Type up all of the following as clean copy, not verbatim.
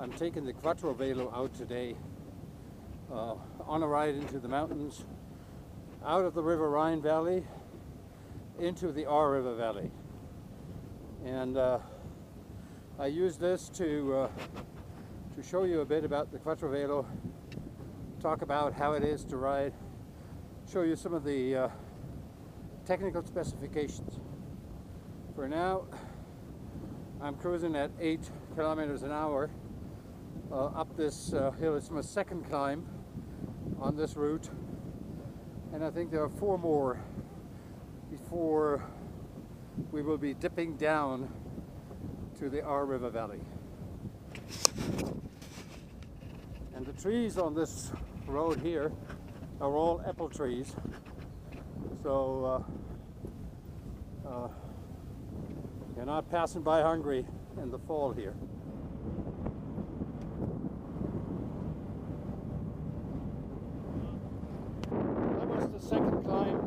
I'm taking the Quattrovelo out today on a ride into the mountains, out of the River Rhine Valley into the Ahr River Valley. And I use this to show you a bit about the Quattrovelo, talk about how it is to ride, show you some of the technical specifications. For now, I'm cruising at 8 kilometers an hour up this hill. It's my second climb on this route, and I think there are 4 more before we will be dipping down to the Ahr River Valley. And the trees on this road here are all apple trees, so you're not passing by hungry in the fall here. That was the second climb.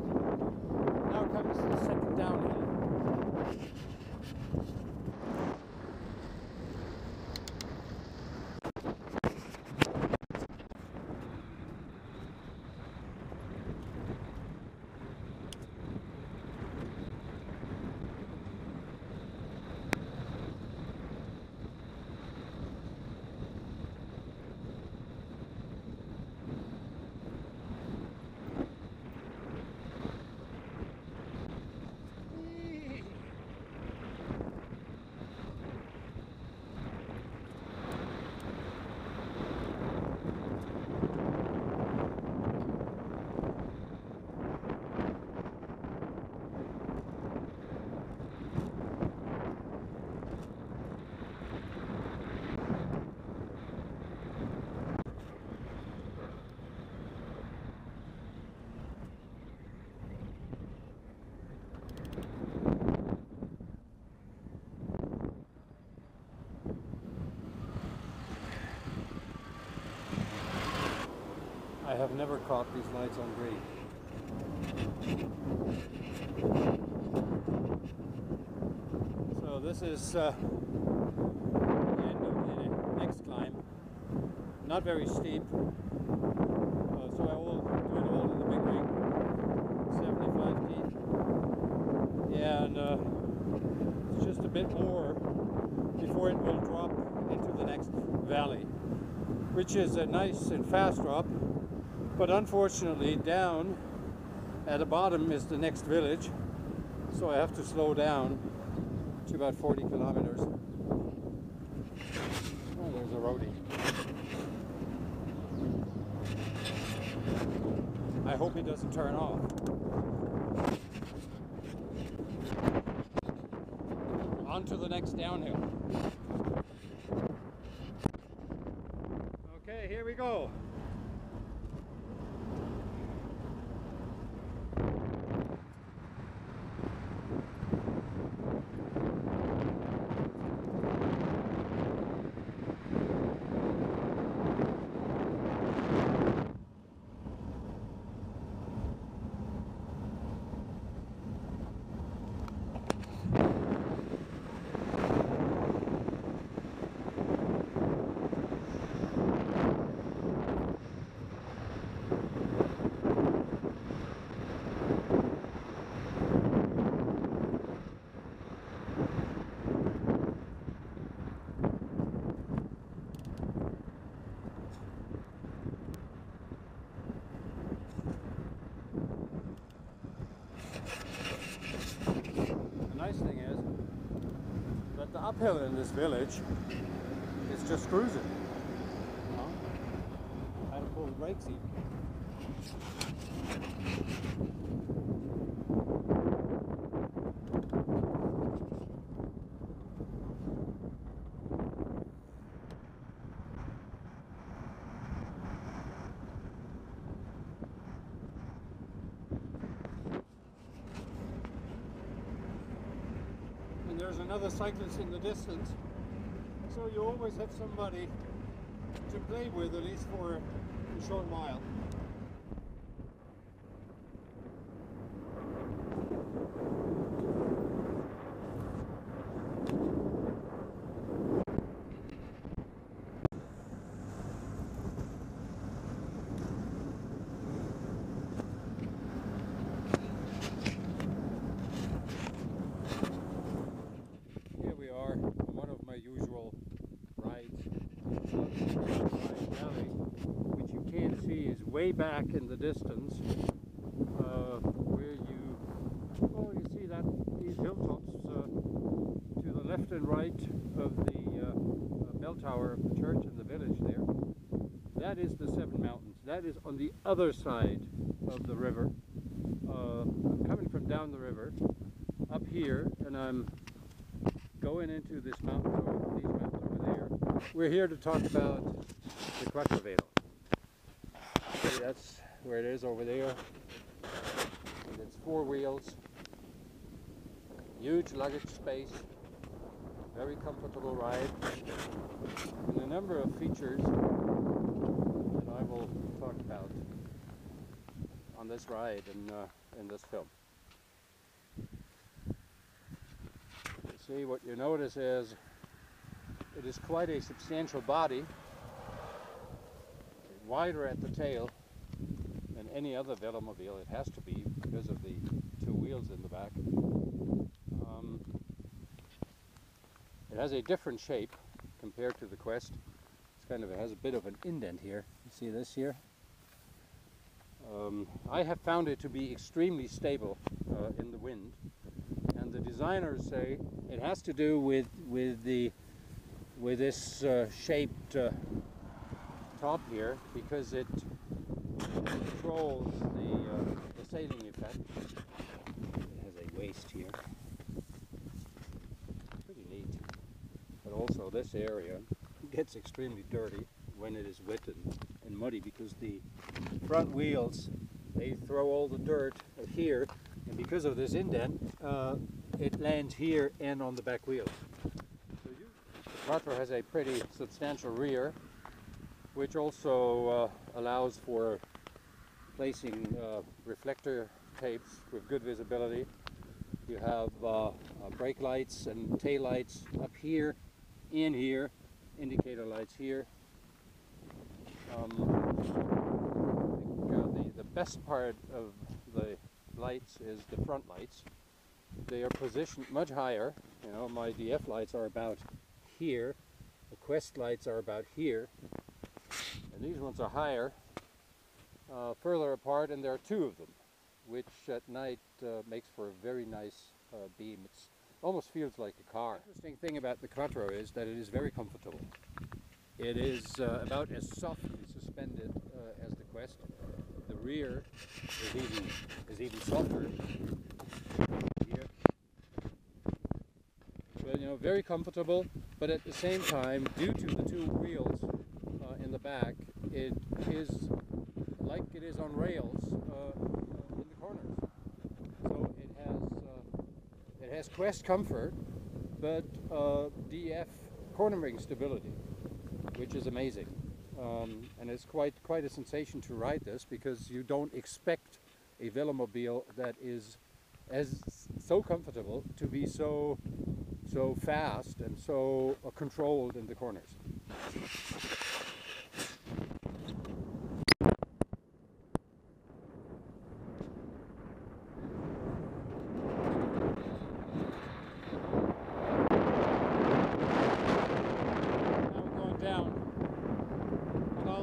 Now comes the second downhill. I have never caught these lights on green. So this is the end of the next climb. Not very steep, so I will do it all in the big ring, 75 feet. And it's just a bit more before it will drop into the next valley, which is a nice and fast drop. But unfortunately, down at the bottom is the next village, so I have to slow down to about 40 kilometers. Oh, there's a roadie. I hope he doesn't turn off. On to the next downhill. Okay, here we go. Thing is that the uphill in this village is just cruising. I had to pull the brakes even. There's another cyclist in the distance, so you always have somebody to play with, at least for a short while. way back in the distance, where you see that these hilltops to the left and right of the bell tower of the church in the village there. That is the Seven Mountains. That is on the other side of the river. I'm coming from down the river up here, and I'm going into this mountain, these mountains over there. We're here to talk about the Quattrovelo. See, that's where it is over there. And it's 4 wheels, huge luggage space, very comfortable ride, and a number of features that I will talk about on this ride in this film. See, what you notice is it is quite a substantial body, wider at the tail than any other velomobile. It has to be because of the 2 wheels in the back. It has a different shape compared to the Quest. It has a bit of an indent here. You see this here? I have found it to be extremely stable in the wind, and the designers say it has to do with this shaped top here, because it controls the sailing effect. It has a waist here, pretty neat. But also this area gets extremely dirty when it is wet and muddy, because the front wheels, they throw all the dirt here, and because of this indent, it lands here and on the back wheels. So the Quattro has a pretty substantial rear, which also allows for placing reflector tapes with good visibility. You have brake lights and tail lights up here, in here, indicator lights here. The best part of the lights is the front lights. They are positioned much higher. You know, my DF lights are about here, the Quest lights are about here, and these ones are higher, further apart, and there are 2 of them, which at night makes for a very nice beam. It almost feels like a car. The interesting thing about the Quattro is that it is very comfortable. It is about as softly suspended as the Quest. The rear is even softer here. But, you know, very comfortable, but at the same time, due to the 2 wheels in the back, it is like it is on rails in the corners. So it has Quest comfort, but DF corner ring stability, which is amazing. And it's quite a sensation to ride this, because you don't expect a velomobile that is so comfortable to be so fast and so controlled in the corners.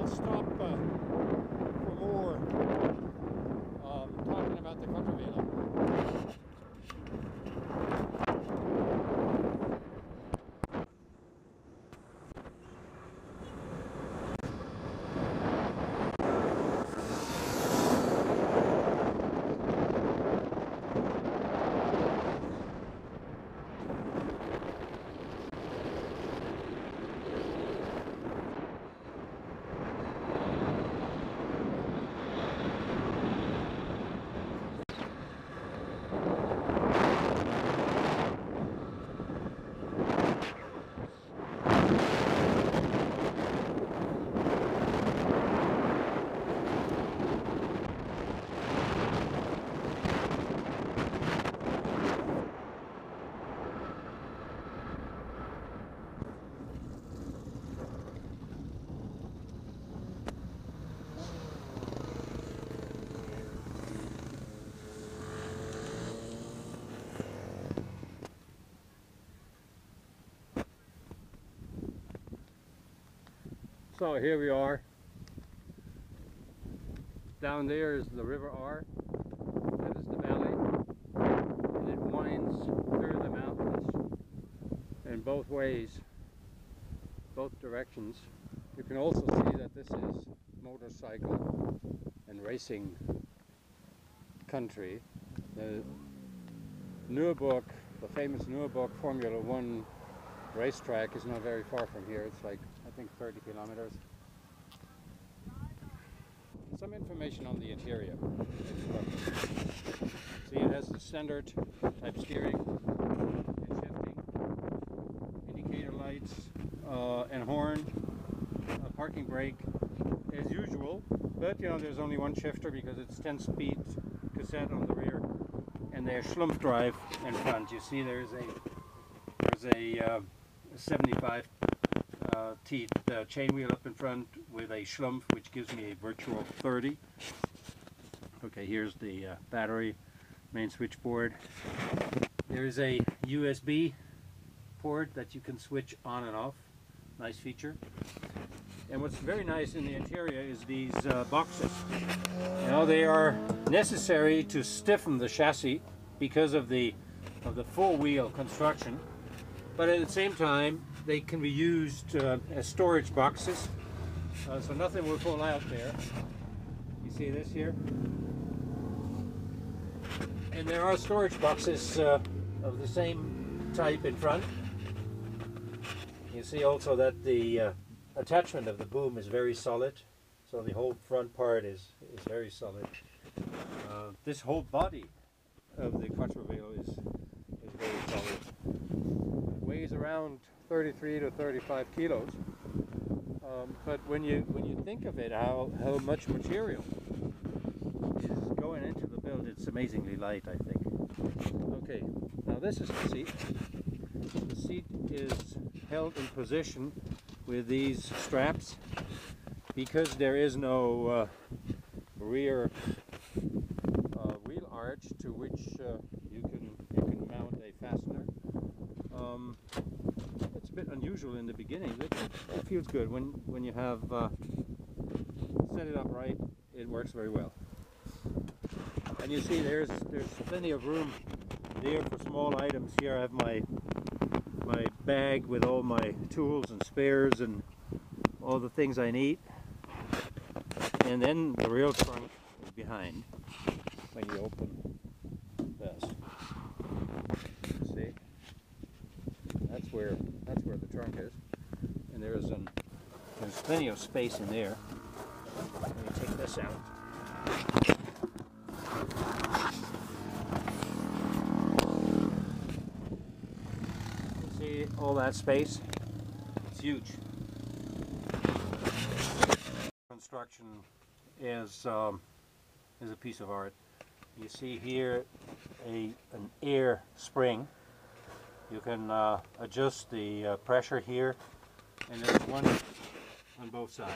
Stop for more talking about the Quattrovelo. So here we are. Down there is the River R, that is the valley, and it winds through the mountains in both ways, both directions. You can also see that this is motorcycle and racing country. The famous Nürburgring Formula One racetrack is not very far from here. It's like, I think, 30 kilometers. Some information on the interior. See, it has the standard type steering and shifting, indicator lights and horn, a parking brake as usual, but you know, there's only one shifter because it's 10-speed cassette on the rear, and there's schlumpf drive in front. You see there's a 75 teeth chain wheel up in front with a schlumpf, which gives me a virtual 30. Okay, here's the battery, main switchboard. There's a USB port that you can switch on and off. Nice feature. And what's very nice in the interior is these boxes. You know, they are necessary to stiffen the chassis because of the full wheel construction, but at the same time they can be used as storage boxes, so nothing will fall out there. You see this here? And there are storage boxes of the same type in front. You see also that the attachment of the boom is very solid, so the whole front part is very solid. This whole body of the Quattrovelo is very solid. It weighs around 33 to 35 kilos, but when you think of it, how much material is going into the build, it's amazingly light, I think. Okay, now this is the seat. The seat is held in position with these straps because there is no rear wheel arch to which you can mount a fastener. It's a bit unusual in the beginning, but it feels good when you have set it up right. It works very well. And you see there's plenty of room there for small items. Here I have my bag with all my tools and spares and all the things I need. And then the real trunk is behind when you open this. See? That's where the trunk is. And there's plenty of space in there. Let me take this out. See all that space? It's huge. Construction is a piece of art. You see here an air spring. You can adjust the pressure here, and there's one on both sides.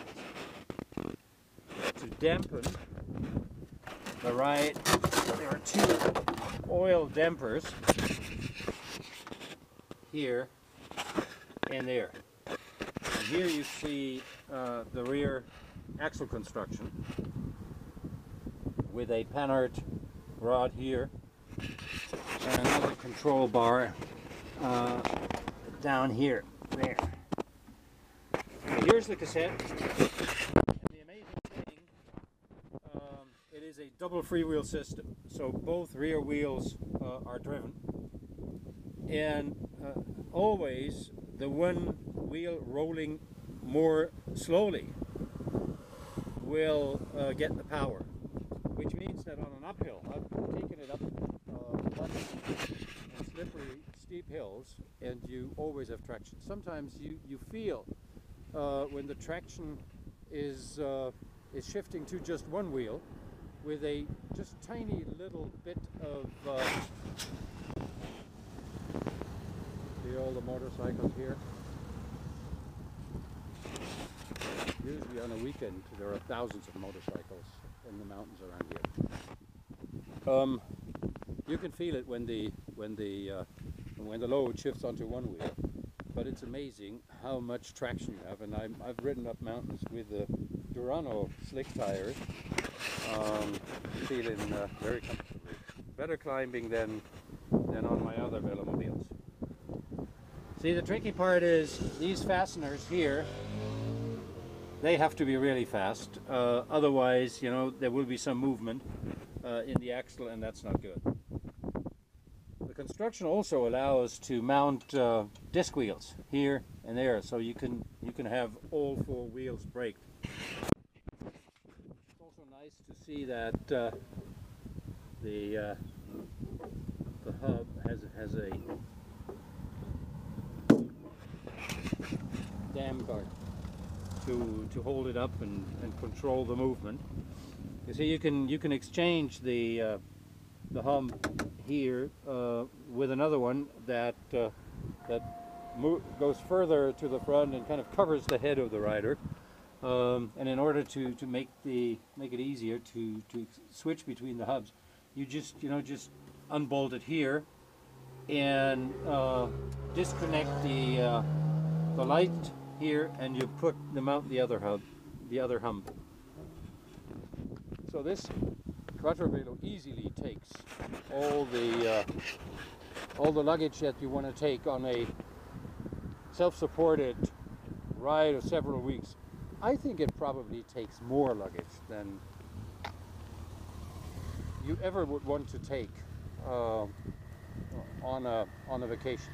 To dampen the ride, there are two oil dampers here and there. And here you see the rear axle construction with a panhard rod here and another control bar down here. There. Here's the cassette. And the amazing thing, it is a double freewheel system, so both rear wheels are driven, and always the one wheel rolling more slowly will get the power, which means that on an uphill, I've taken it up and slippery steep hills, and you always have traction. Sometimes you feel when the traction is shifting to just one wheel with a just tiny little bit of see all the motorcycles here. Usually on a weekend there are thousands of motorcycles in the mountains around here. You can feel it when the load shifts onto one wheel, but it's amazing how much traction you have. And I've ridden up mountains with the Durano slick tires, feeling very comfortable. Better climbing than on my other velomobiles. See, the tricky part is these fasteners here, they have to be really fast. Otherwise, you know, there will be some movement in the axle, and that's not good. The construction also allows to mount disc wheels here and there, so you can have all four wheels braked. It's also nice to see that the hub has a dam guard to hold it up and control the movement. You see, you can exchange the hub here with another one that goes further to the front and kind of covers the head of the rider. And in order to make it easier to switch between the hubs, you just unbolt it here and disconnect the light here, and you mount the other hub. So this Quattrovelo easily takes all the luggage that you want to take on a self-supported ride of several weeks. I think it probably takes more luggage than you ever would want to take on a vacation.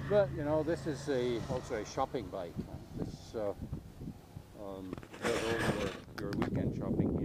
But you know, this is also a shopping bike. This does all your weekend shopping.